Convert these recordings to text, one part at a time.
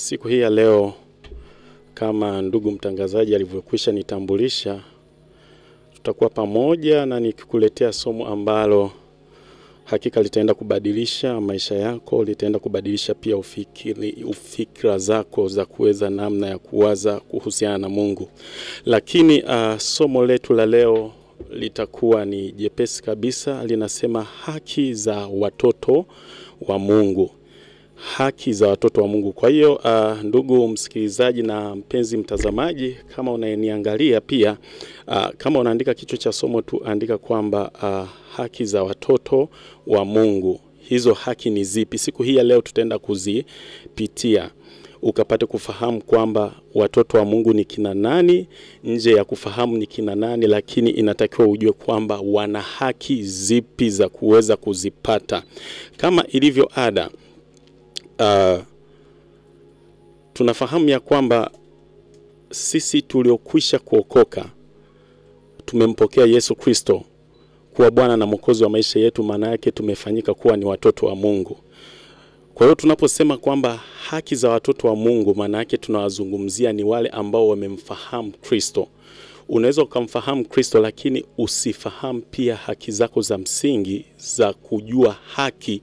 Siku hii ya leo, kama ndugu mtangazaji alivyokwisha nitambulisha, tutakuwa pamoja na nikikuletea somo ambalo hakika litaenda kubadilisha maisha yako, litaenda kubadilisha pia ufikira zako za kuweza namna ya kuwaza kuhusiana na Mungu. Lakini somo letu la leo litakuwa ni jepesi kabisa, linasema haki za watoto wa Mungu. Haki za watoto wa Mungu. Kwa hiyo ndugu msikilizaji na mpenzi mtazamaji, kama unaniangalia pia, kama unaandika kichwa cha somo tu andika kwamba haki za watoto wa Mungu. Hizo haki ni zipi? Siku hii ya leo tutaenda kuzipitia ukapate kufahamu kwamba watoto wa Mungu ni kina nani, nje ya kufahamu ni kina nani, lakini inatakiwa ujue kwamba wana haki zipi za kuweza kuzipata. Kama ilivyo ada, tunafahamu ya kwamba sisi tuliokwisha kuokoka tumempokea Yesu Kristo kuwa Bwana na Mwokozi wa maisha yetu, maana yake tumefanyika kuwa ni watoto wa Mungu. Kwa hiyo tunaposema kwamba haki za watoto wa Mungu, maana yake tunawazungumzia ni wale ambao wamemfahamu Kristo. Unaweza ukamfahamu Kristo lakini usifahamu pia haki zako za msingi za kujua haki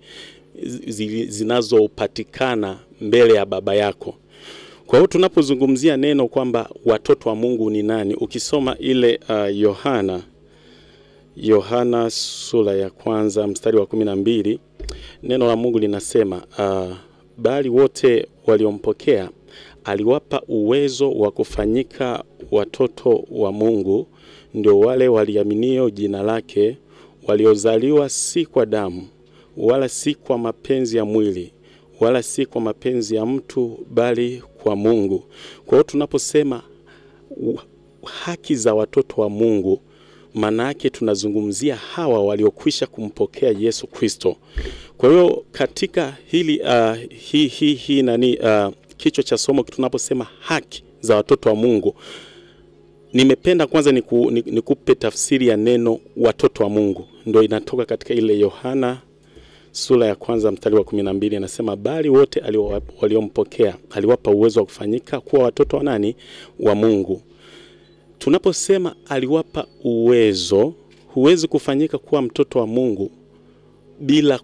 zinazopatikana mbele ya baba yako. Kwa hiyo tunapozungumzia neno kwamba watoto wa Mungu ni nani, ukisoma ile Yohana sura ya 1 mstari wa 12, neno la Mungu linasema bali wote waliompokea aliwapa uwezo wa kufanyika watoto wa Mungu, ndio wale waliaminio jina lake, waliozaliwa si kwa damu wala si kwa mapenzi ya mwili wala si kwa mapenzi ya mtu bali kwa Mungu. Kwa hiyo tunaposema haki za watoto wa Mungu, maana yake tunazungumzia hawa waliokwisha kumpokea Yesu Kristo. Kwa hiyo katika hili kichwa cha somo tunaposema haki za watoto wa Mungu, nimependa kwanza nikupe tafsiri ya neno watoto wa Mungu. Ndio inatoka katika ile Yohana sura ya 1 mstari wa 12, anasema bali wote waliompokea aliwapa uwezo wa kufanyika kuwa watoto wa nani? Wa Mungu. Tunaposema aliwapa uwezo, huwezi kufanyika kuwa mtoto wa Mungu bila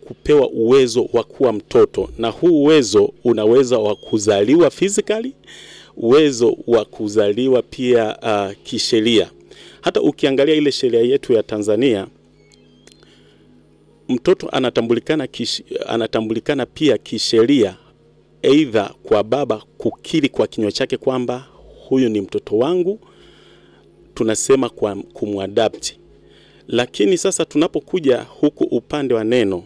kupewa uwezo wa kuwa mtoto. Na huu uwezo unaweza wa kuzaliwa physically, uwezo wa kuzaliwa pia kisheria. Hata ukiangalia ile sheria yetu ya Tanzania, mtoto anatambulikana pia kisheria, aidha kwa baba kukiri kwa kinywa chake kwamba huyu ni mtoto wangu, tunasema kwa kumwadapti. Lakini sasa tunapokuja huku upande wa neno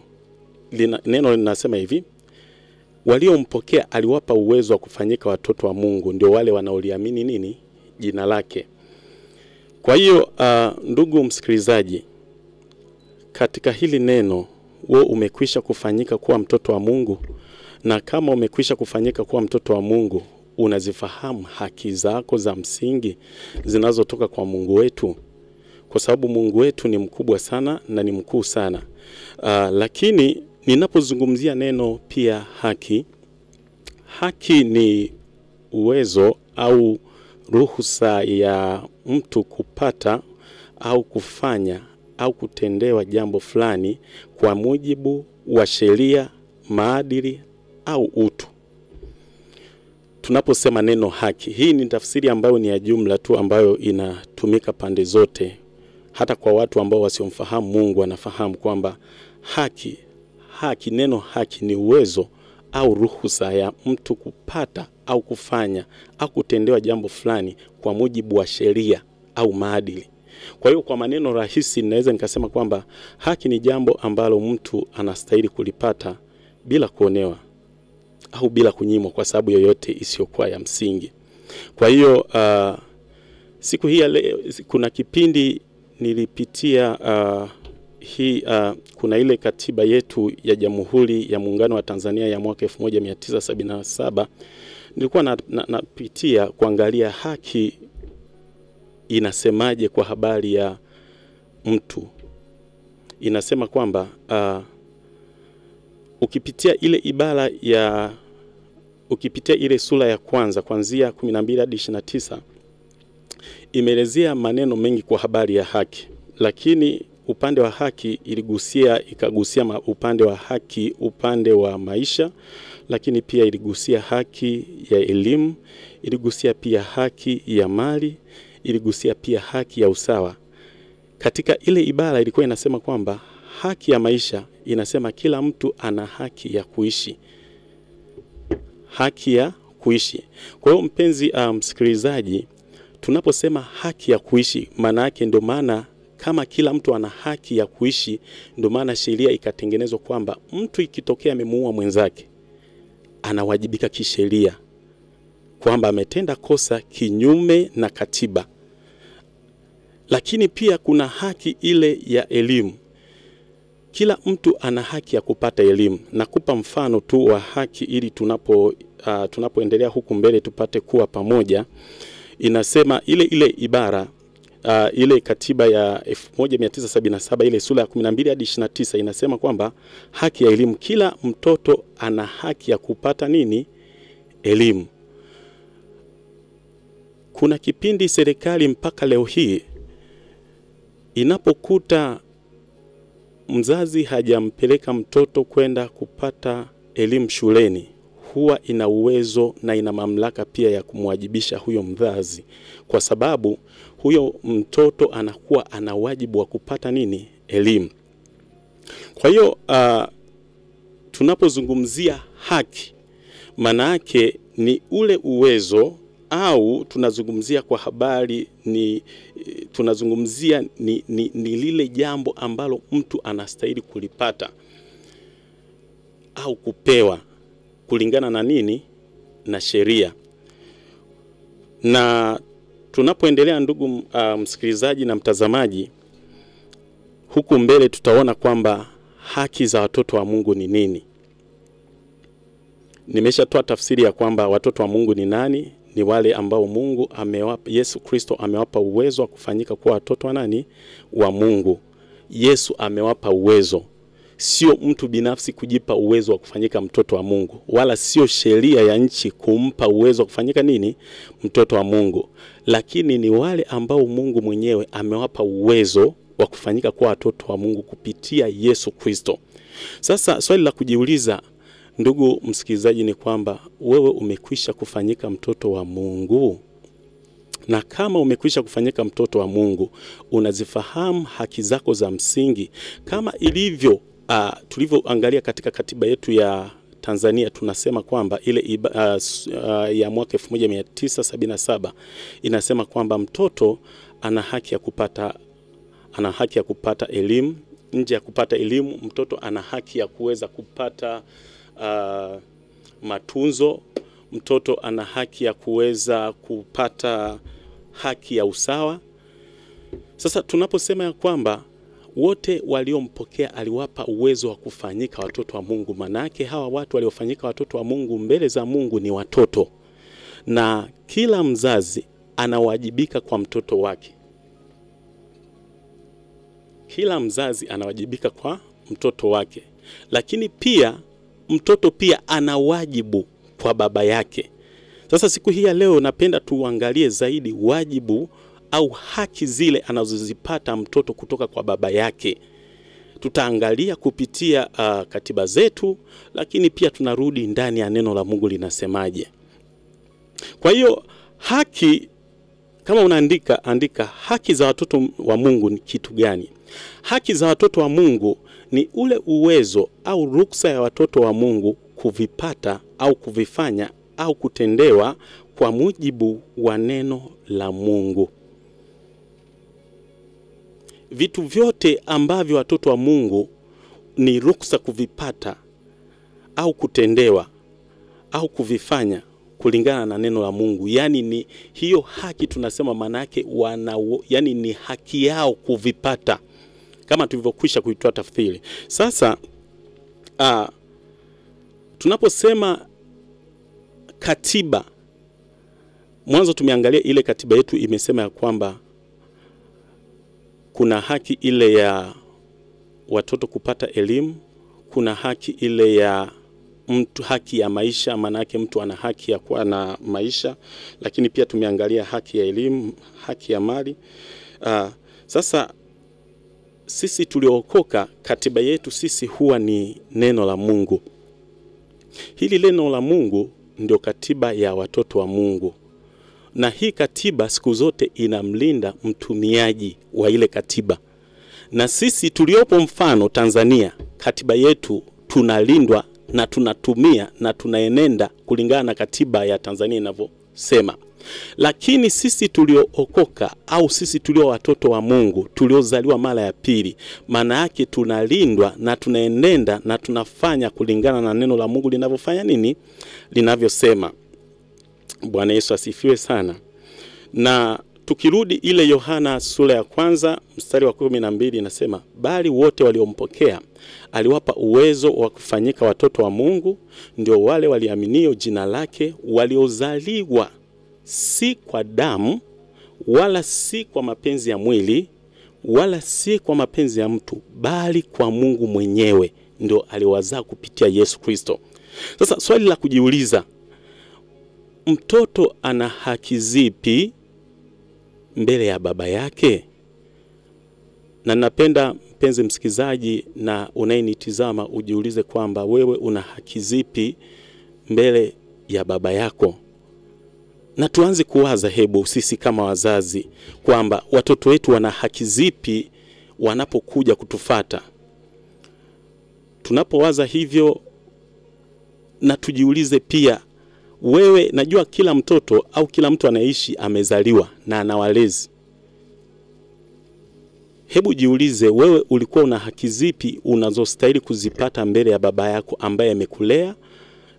linasema hivi, waliompokea aliwapa uwezo wa kufanyika watoto wa Mungu, ndio wale wanaoliamini nini? Jina lake. Kwa hiyo ndugu msikilizaji, katika hili neno wewe umekwisha kufanyika kuwa mtoto wa Mungu, na kama umekwisha kufanyika kuwa mtoto wa Mungu, unazifahamu haki zako za msingi zinazotoka kwa Mungu wetu, kwa sababu Mungu wetu ni mkubwa sana na ni mkuu sana. Lakini ninapozungumzia neno pia haki ni uwezo au ruhusa ya mtu kupata au kufanya au kutendewa jambo fulani kwa mujibu wa sheria, maadili au utu. Tunaposema neno haki, hii ni tafsiri ambayo ni ya jumla tu, ambayo inatumika pande zote. Hata kwa watu ambao wasiomfahamu Mungu wanafahamu kwamba neno haki ni uwezo au ruhusa ya mtu kupata au kufanya au kutendewa jambo fulani kwa mujibu wa sheria au maadili. Kwa hiyo kwa maneno rahisi ninaweza nikasema kwamba haki ni jambo ambalo mtu anastahili kulipata bila kuonewa au bila kunyimwa kwa sababu yoyote isiyokuwa ya msingi. Kwa hiyo siku hii kuna kipindi nilipitia kuna ile katiba yetu ya Jamhuri ya Muungano wa Tanzania ya mwaka 1977. Nilikuwa napitia kuangalia haki inasemaje kwa habari ya mtu. Inasema kwamba ukipitia ile ibara ya ukipitia ile sura ya kwanza kuanzia 12 hadi 29 imeelezea maneno mengi kwa habari ya haki, lakini upande wa haki ikagusia upande wa haki, upande wa maisha, lakini pia iligusia haki ya elimu, iligusia pia haki ya mali, iligusia pia haki ya usawa. Katika ile ibara ilikuwa inasema kwamba haki ya maisha inasema kila mtu ana haki ya kuishi. Haki ya kuishi. Kwa hiyo mpenzi msikilizaji, tunaposema haki ya kuishi, maana yake ndio maana kama kila mtu ana haki ya kuishi, ndio maana sheria ikatengenezwa kwamba mtu ikitokea amemuua mwenzake anawajibika kisheria kwamba ametenda kosa kinyume na katiba. Lakini pia kuna haki ile ya elimu. Kila mtu ana haki ya kupata elimu. Nakupa mfano tu wa haki ili tunapoendelea huku mbele tupate kuwa pamoja. Inasema ile ibara ile katiba ya 1977 ile sura ya 12 hadi 29 inasema kwamba haki ya elimu, kila mtoto ana haki ya kupata nini? Elimu. Kuna kipindi serikali mpaka leo hii inapokuta mzazi hajampeleka mtoto kwenda kupata elimu shuleni, huwa ina uwezo na ina mamlaka pia ya kumwajibisha huyo mzazi, kwa sababu huyo mtoto anakuwa ana wajibu wa kupata nini? Elimu. Kwa hiyo tunapozungumzia haki, maana yake ni ule uwezo, au tunazungumzia kwa habari tunazungumzia ni lile jambo ambalo mtu anastahili kulipata au kupewa kulingana na nini? Na sheria. Na tunapoendelea ndugu msikilizaji na mtazamaji, huku mbele tutaona kwamba haki za watoto wa Mungu ni nini. Nimeshatoa tafsiri ya kwamba watoto wa Mungu ni nani? Ni wale ambao Mungu amewapa, Yesu Kristo amewapa uwezo wa kufanyika kuwa watoto wa nani? Wa Mungu. Yesu amewapa uwezo. Sio mtu binafsi kujipa uwezo wa kufanyika mtoto wa Mungu, wala sio sheria ya nchi kumpa uwezo wa kufanyika nini? Mtoto wa Mungu. Lakini ni wale ambao Mungu mwenyewe amewapa uwezo wa kufanyika kuwa watoto wa Mungu kupitia Yesu Kristo. Sasa swali la kujiuliza ndugu msikilizaji ni kwamba wewe umekwisha kufanyika mtoto wa Mungu? Na kama umekwisha kufanyika mtoto wa Mungu, unazifahamu haki zako za msingi kama ilivyo tulivyoangalia katika katiba yetu ya Tanzania. Tunasema kwamba ile ya mwaka 1977 inasema kwamba mtoto ana haki ya kupata elimu. Nje ya kupata elimu, mtoto ana haki ya kuweza kupata matunzo. Mtoto ana haki ya kuweza kupata haki ya usawa. Sasa tunaposema ya kwamba wote waliompokea aliwapa uwezo wa kufanyika watoto wa Mungu, manake hawa watu waliofanyika watoto wa Mungu mbele za Mungu ni watoto, na kila mzazi anawajibika kwa mtoto wake. Kila mzazi anawajibika kwa mtoto wake, lakini pia mtoto pia ana wajibu kwa baba yake. Sasa siku hii ya leo napenda tuangalie zaidi wajibu au haki zile anazozipata mtoto kutoka kwa baba yake. Tutaangalia kupitia katiba zetu, lakini pia tunarudi ndani ya neno la Mungu linasemaje. Kwa hiyo haki, kama andika haki za watoto wa Mungu ni kitu gani? Haki za watoto wa Mungu ni ule uwezo au ruksa ya watoto wa Mungu kuvipata au kuvifanya au kutendewa kwa mujibu wa neno la Mungu. Vitu vyote ambavyo watoto wa Mungu ni ruksa kuvipata au kutendewa au kuvifanya kulingana na neno la Mungu. Yani ni hiyo haki tunasema maana yake yani ni haki yao kuvipata, kama tulivyokwisha kuitoa tafsiri. Sasa tunaposema katiba, mwanzo tumeangalia ile katiba yetu imesema ya kwamba kuna haki ile ya watoto kupata elimu, kuna haki ile ya mtu haki ya maisha, maana yake mtu ana haki ya kuwa na maisha, lakini pia tumeangalia haki ya elimu, haki ya mali. Sasa sisi tuliokoka, katiba yetu sisi huwa ni neno la Mungu. Hili neno la Mungu ndio katiba ya watoto wa Mungu. Na hii katiba siku zote inamlinda mtumiaji wa ile katiba. Na sisi tuliopo mfano Tanzania, katiba yetu tunalindwa na tunatumia na tunaenenda kulingana na katiba ya Tanzania inavyosema. Lakini sisi tuliookoka au sisi tulio watoto wa Mungu, tuliozaliwa mara ya pili, maana yake tunalindwa na tunaenenda na tunafanya kulingana na neno la Mungu linavyofanya nini? Linavyosema. Bwana Yesu asifiwe sana. Na tukirudi ile Yohana sura ya 1 mstari wa 12 inasema, bali wote waliompokea aliwapa uwezo wa kufanyika watoto wa Mungu, ndio wale waliaminio jina lake, waliozaliwa si kwa damu wala si kwa mapenzi ya mwili wala si kwa mapenzi ya mtu, bali kwa Mungu mwenyewe ndio aliwazaa kupitia Yesu Kristo. Sasa swali la kujiuliza, mtoto ana haki zipi mbele ya baba yake? Na napenda mpenzi msikizaji na unayenitizama ujiulize kwamba wewe una haki zipi mbele ya baba yako. Na tuanze kuwaza hebu sisi kama wazazi kwamba watoto wetu wana haki zipi wanapokuja kutufata. Tunapowaza hivyo na tujiulize pia, wewe, najua kila mtoto au kila mtu anaishi amezaliwa na ana walezi. Hebu jiulize, wewe ulikuwa una haki zipi unazostahili kuzipata mbele ya baba yako ambaye amekulea?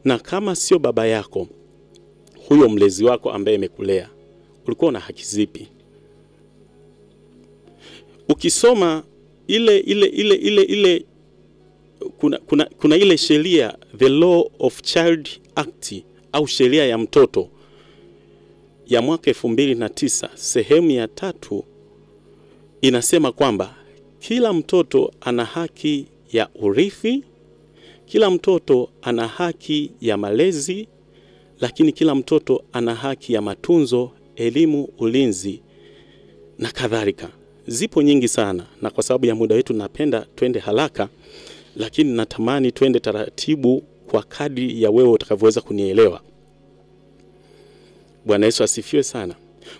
Na kama sio baba yako, huyo mlezi wako ambaye amekulea, ulikuwa una haki zipi? Ukisoma ile kuna ile sheria, the Law of Child Act au sheria ya mtoto ya mwaka 2009 sehemu ya 3 inasema kwamba kila mtoto ana haki ya urithi, kila mtoto ana haki ya malezi, lakini kila mtoto ana haki ya matunzo, elimu, ulinzi na kadhalika. Zipo nyingi sana, na kwa sababu ya muda wetu napenda twende haraka, lakini natamani twende taratibu kwa kadri ya wewe utakavyoweza kunielewa. Bwana Yesu asifiwe sana.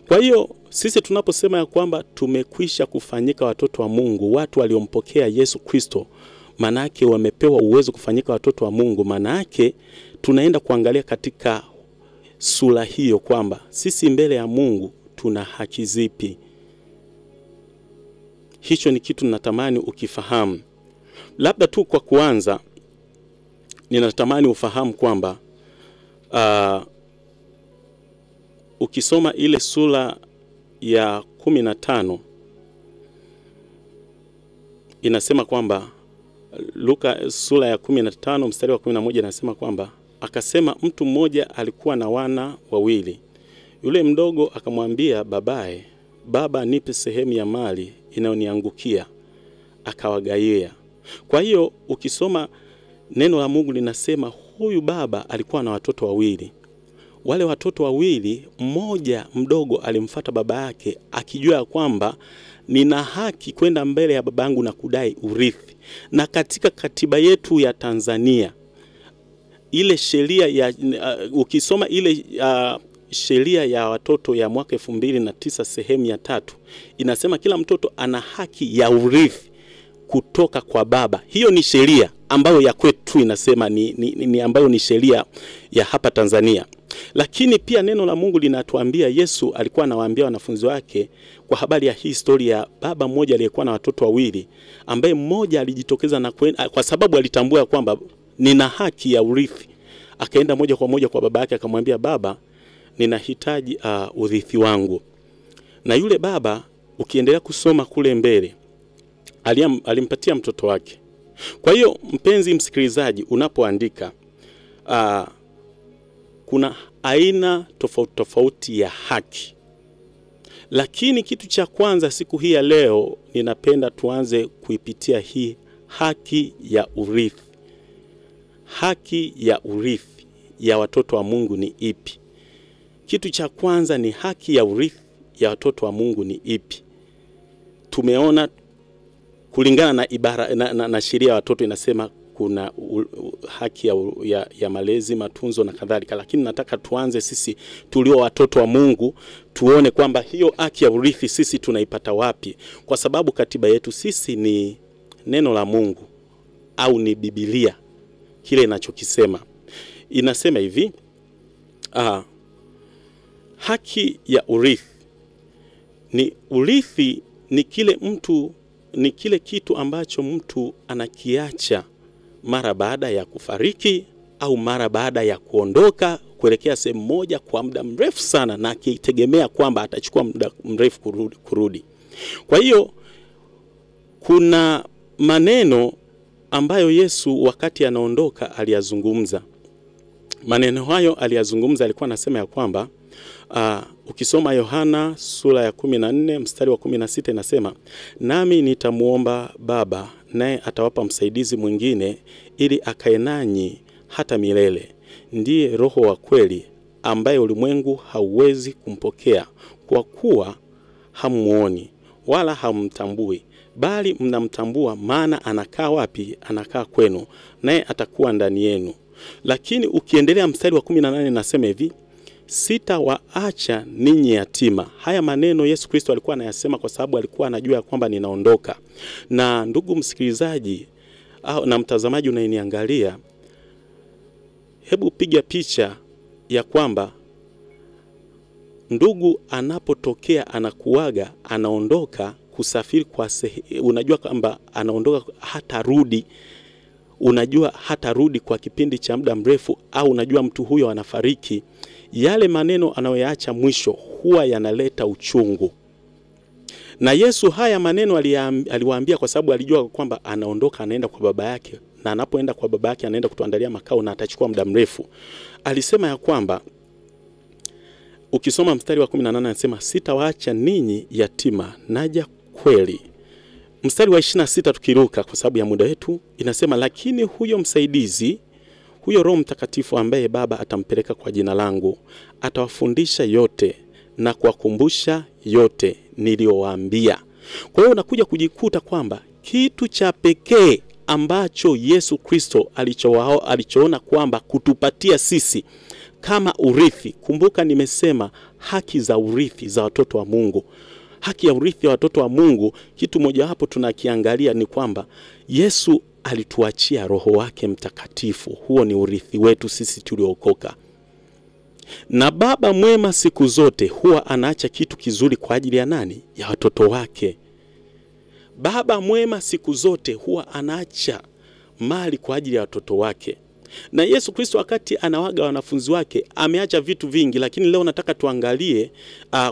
Kwa hiyo sisi tunaposema ya kwamba tumekwisha kufanyika watoto wa Mungu, watu waliompokea Yesu Kristo, maana yake wamepewa uwezo kufanyika watoto wa Mungu. Maana yake tunaenda kuangalia katika sura hiyo kwamba sisi mbele ya Mungu tuna haki zipi. Hicho ni kitu ninatamani ukifahamu. Labda tu kwa kuanza, ninatamani ufahamu kwamba ukisoma ile sura ya 15 inasema kwamba, Luka sura ya 15 mstari wa 11 inasema kwamba, akasema mtu mmoja alikuwa na wana wawili. Yule mdogo akamwambia babaye, baba, nipe sehemu ya mali inayoniangukia. Akawagaia. Kwa hiyo ukisoma neno la Mungu linasema huyu baba alikuwa na watoto wawili. Wale watoto wawili, mmoja mdogo alimfuata baba yake akijua kwamba nina haki kwenda mbele ya babangu na kudai urithi. Na katika katiba yetu ya Tanzania, ile sheria ya ukisoma ile sheria ya watoto ya mwaka 2009 sehemu ya 3 inasema kila mtoto ana haki ya urithi kutoka kwa baba. Hiyo ni sheria ambayo ya kwetu inasema ni ambayo ni sheria ya hapa Tanzania. Lakini pia neno la Mungu linatuambia, Yesu alikuwa anawaambia wanafunzi wake kwa habari ya hii historia ya baba mmoja aliyekuwa na watoto wawili, ambaye mmoja alijitokeza na kwa sababu alitambua kwamba nina haki ya urithi. Akaenda moja kwa moja kwa baba yake akamwambia, baba, ninahitaji urithi wangu. Na yule baba, ukiendelea kusoma kule mbele, alimpatia mtoto wake. Kwa hiyo mpenzi msikilizaji, unapoandika kuna aina tofauti tofauti ya haki. Lakini kitu cha kwanza siku hii ya leo ninapenda tuanze kuipitia hii haki ya urithi. haki ya urithi ya watoto wa Mungu ni ipi? Kitu cha kwanza ni haki ya urithi ya watoto wa Mungu ni ipi? Tumeona kulingana na ibara na sheria ya watoto inasema kuna haki ya malezi, matunzo na kadhalika, lakini nataka tuanze sisi tulio watoto wa Mungu tuone kwamba hiyo haki ya urithi sisi tunaipata wapi, kwa sababu katiba yetu sisi ni neno la Mungu au ni Biblia. Kile inachokisema inasema hivi, haki ya urithi ni kile kitu ambacho mtu anakiacha mara baada ya kufariki au mara baada ya kuondoka kuelekea sehemu moja kwa muda mrefu sana, na akitegemea kwamba atachukua muda mrefu kurudi. Kwa hiyo kuna maneno ambayo Yesu wakati anaondoka aliyazungumza. Maneno hayo aliyazungumza, alikuwa anasema ya kwamba ukisoma Yohana sura ya 14 mstari wa 16 inasema, nami nitamuomba Baba, naye atawapa msaidizi mwingine ili akae nanyi hata milele, ndiye Roho wa kweli, ambaye ulimwengu hauwezi kumpokea kwa kuwa hamuoni wala hamtambui, bali mnamtambua, maana anakaa wapi? Anakaa kwenu, naye atakuwa ndani yenu. Lakini ukiendelea mstari wa 18 nasema hivi, sitawaacha ninyi yatima. Haya maneno Yesu Kristo alikuwa anayasema kwa sababu alikuwa anajua kwamba ninaondoka. Na ndugu msikilizaji na mtazamaji unayeniangalia, hebu piga picha ya kwamba ndugu anapotokea anakuaga, anaondoka kusafiri unajua kwamba anaondoka hatarudi. Unajua hatarudi kwa kipindi cha muda mrefu, au unajua mtu huyo anafariki. Yale maneno anayoyaacha mwisho huwa yanaleta uchungu. Na Yesu haya maneno aliwaambia kwa sababu alijua kwamba anaondoka anaenda kwa baba yake, na anapoenda kwa baba yake anaenda kutuandalia makao na atachukua muda mrefu. Alisema ya kwamba, ukisoma mstari wa 18 anasema, sitawaacha ninyi yatima, naja kweli. Mstari wa 26 tukiruka kwa sababu ya muda wetu inasema, lakini huyo msaidizi, huyo Roho Mtakatifu ambaye Baba atampeleka kwa jina langu, atawafundisha yote na kuwakumbusha yote niliyowaambia. Kwa hiyo unakuja kujikuta kwamba kitu cha pekee ambacho Yesu Kristo alichoona kwamba kutupatia sisi kama urithi. Kumbuka nimesema haki za urithi za watoto wa Mungu. Haki ya urithi wa watoto wa Mungu, kitu moja hapo tunakiangalia ni kwamba Yesu alituachia Roho wake Mtakatifu. Huo ni urithi wetu sisi tuliookoka. Na Baba mwema siku zote huwa anaacha kitu kizuri kwa ajili ya nani? Ya watoto wake. Baba mwema siku zote huwa anaacha mali kwa ajili ya watoto wake. Na Yesu Kristo wakati anawaga wanafunzi wake ameacha vitu vingi, lakini leo nataka tuangalie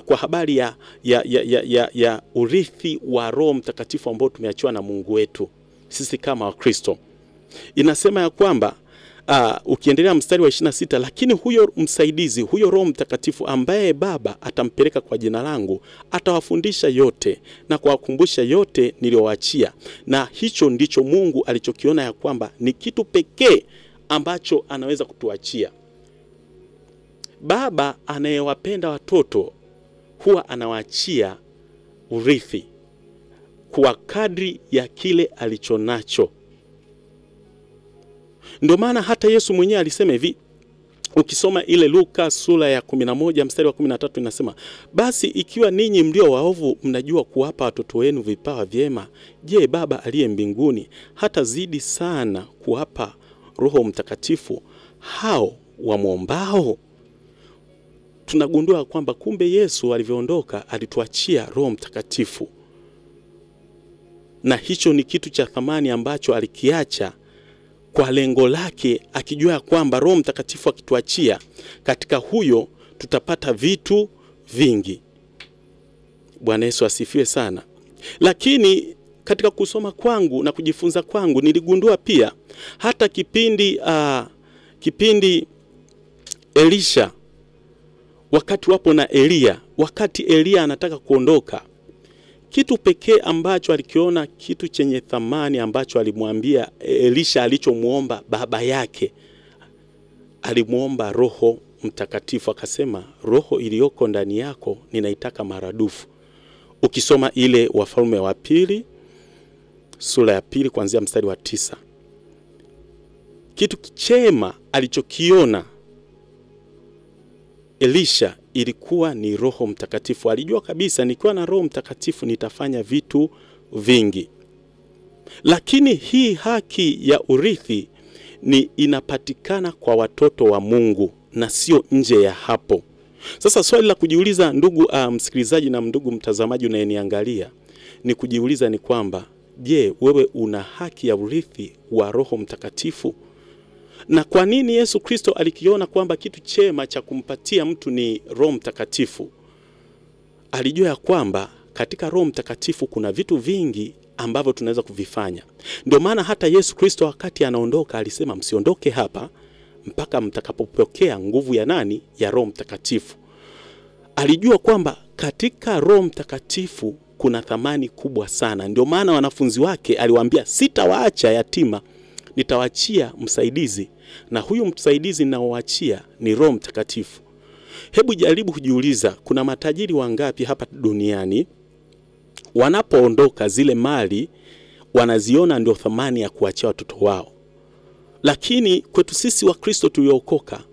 kwa habari ya urithi wa Roho Mtakatifu ambao tumeachiwa na Mungu wetu sisi kama Wakristo. Inasema ya kwamba ukiendelea mstari wa 26, lakini huyo msaidizi, huyo Roho Mtakatifu ambaye Baba atampeleka kwa jina langu, atawafundisha yote na kuwakumbusha yote niliyowaachia. Na hicho ndicho Mungu alichokiona ya kwamba ni kitu pekee ambacho anaweza kutuachia. Baba anayewapenda watoto huwa anawaachia urithi kwa kadri ya kile alichonacho. Ndio maana hata Yesu mwenyewe alisema hivi, ukisoma ile Luka sura ya 11 mstari wa 13 inasema, basi ikiwa ninyi mlio waovu mnajua kuwapa watoto wenu vipawa vyema, je, Baba aliye mbinguni hata zidi sana kuwapa Roho Mtakatifu hao wamwombao? Tunagundua kwamba kumbe Yesu alivyoondoka alituachia Roho Mtakatifu. Na hicho ni kitu cha thamani ambacho alikiacha kwa lengo lake, akijua kwamba Roho Mtakatifu akituachia, katika huyo tutapata vitu vingi. Bwana Yesu asifiwe sana. Lakini katika kusoma kwangu na kujifunza kwangu niligundua pia hata kipindi Elisha, wakati wapo na Elia, wakati Elia anataka kuondoka, Kitu pekee ambacho alikiona kitu chenye thamani ambacho alimwambia Elisha alichomuomba baba yake, alimuomba Roho Mtakatifu. Akasema, roho iliyoko ndani yako ninaitaka maradufu. Ukisoma ile Wafalme wa Pili sura ya 2 kuanzia mstari wa 9. Kitu chema alichokiona Elisha ilikuwa ni Roho Mtakatifu. Alijua kabisa, nikiwa na Roho Mtakatifu nitafanya vitu vingi. Lakini hii haki ya urithi ni inapatikana kwa watoto wa Mungu na sio nje ya hapo. Sasa swali la kujiuliza, ndugu msikilizaji na ndugu mtazamaji unayeniangalia, ni kujiuliza ni kwamba, je, wewe una haki ya urithi wa Roho Mtakatifu? Na kwa nini Yesu Kristo alikiona kwamba kitu chema cha kumpatia mtu ni Roho Mtakatifu? Alijua ya kwamba katika Roho Mtakatifu kuna vitu vingi ambavyo tunaweza kuvifanya. Ndio maana hata Yesu Kristo wakati anaondoka alisema, msiondoke hapa mpaka mtakapopokea nguvu ya nani? Ya Roho Mtakatifu. Alijua kwamba katika Roho Mtakatifu kuna thamani kubwa sana. Ndio maana wanafunzi wake aliwaambia, sitawaacha yatima, nitawaachia msaidizi, na huyu msaidizi ninaowaachia ni Roho Mtakatifu. Hebu jaribu kujiuliza, kuna matajiri wangapi hapa duniani wanapoondoka zile mali wanaziona ndio thamani ya kuachia watoto wao. Lakini kwetu sisi wa Kristo tuliookoka,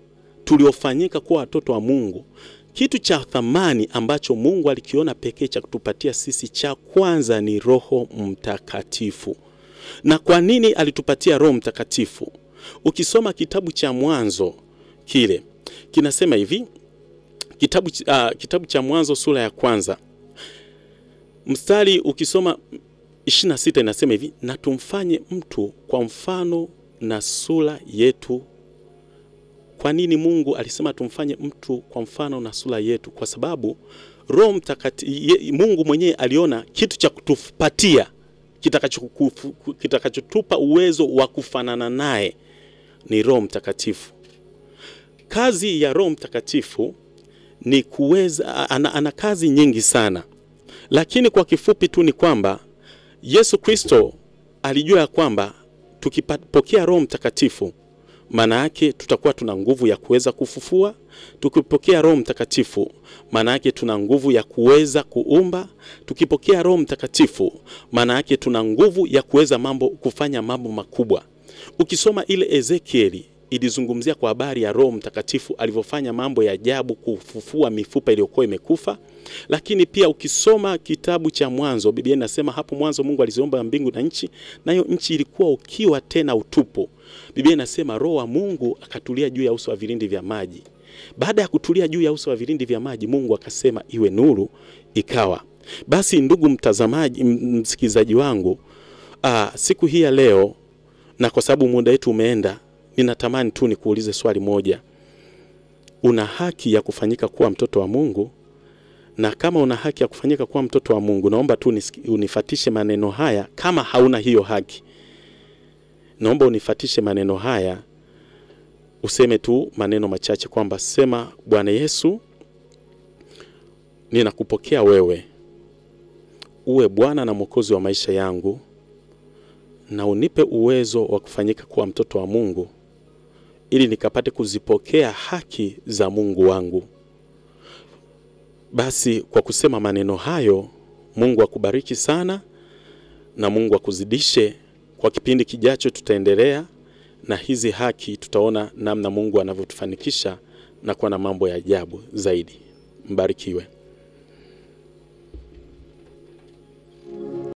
tuliofanyika kuwa watoto wa Mungu, kitu cha thamani ambacho Mungu alikiona pekee cha kutupatia sisi, cha kwanza ni Roho Mtakatifu. Na kwa nini alitupatia Roho Mtakatifu? Ukisoma kitabu cha Mwanzo kile kinasema hivi, kitabu cha Mwanzo sura ya 1 mstari ukisoma 26 inasema hivi, na tumfanye mtu kwa mfano na sura yetu. Kwa nini Mungu alisema tumfanye mtu kwa mfano na sura yetu? Kwa sababu Roho Mtakatifu, Mungu mwenyewe aliona kitu cha kutupatia kitakachotupa uwezo wa kufanana naye ni Roho Mtakatifu. Kazi ya Roho Mtakatifu ni kuweza, ana kazi nyingi sana. Lakini kwa kifupi tu ni kwamba Yesu Kristo alijua ya kwamba tukipokea Roho Mtakatifu, maana yake tutakuwa tuna nguvu ya kuweza kufufua. Tukipokea Roho Mtakatifu, maana yake tuna nguvu ya kuweza kuumba. Tukipokea Roho Mtakatifu, maana yake tuna nguvu ya kuweza kufanya mambo makubwa. Ukisoma ile Ezekieli ilizungumzia kwa habari ya Roho Mtakatifu alivyofanya mambo ya ajabu, kufufua mifupa iliyokuwa imekufa. Lakini pia ukisoma kitabu cha Mwanzo, Biblia inasema hapo mwanzo Mungu aliziumba mbingu na nchi, nayo nchi ilikuwa ukiwa tena utupu. Biblia inasema Roho wa Mungu akatulia juu ya uso wa vilindi vya maji. Baada ya kutulia juu ya uso wa vilindi vya maji, Mungu akasema iwe nuru, ikawa. Basi ndugu mtazamaji, msikilizaji wangu, siku hii ya leo, na kwa sababu muda wetu umeenda, ninatamani tu nikuulize swali moja. Una haki ya kufanyika kuwa mtoto wa Mungu? Na kama una haki ya kufanyika kuwa mtoto wa Mungu, naomba tu unifatishe maneno haya. Kama hauna hiyo haki, naomba unifatishe maneno haya, useme tu maneno machache kwamba, sema, Bwana Yesu, ninakupokea wewe uwe Bwana na Mwokozi wa maisha yangu, na unipe uwezo wa kufanyika kuwa mtoto wa Mungu ili nikapate kuzipokea haki za Mungu wangu. Basi kwa kusema maneno hayo, Mungu akubariki sana na Mungu akuzidishe. Kwa kipindi kijacho tutaendelea na hizi haki, tutaona namna Mungu anavyotufanikisha na kuwa na mambo ya ajabu zaidi. Mbarikiwe.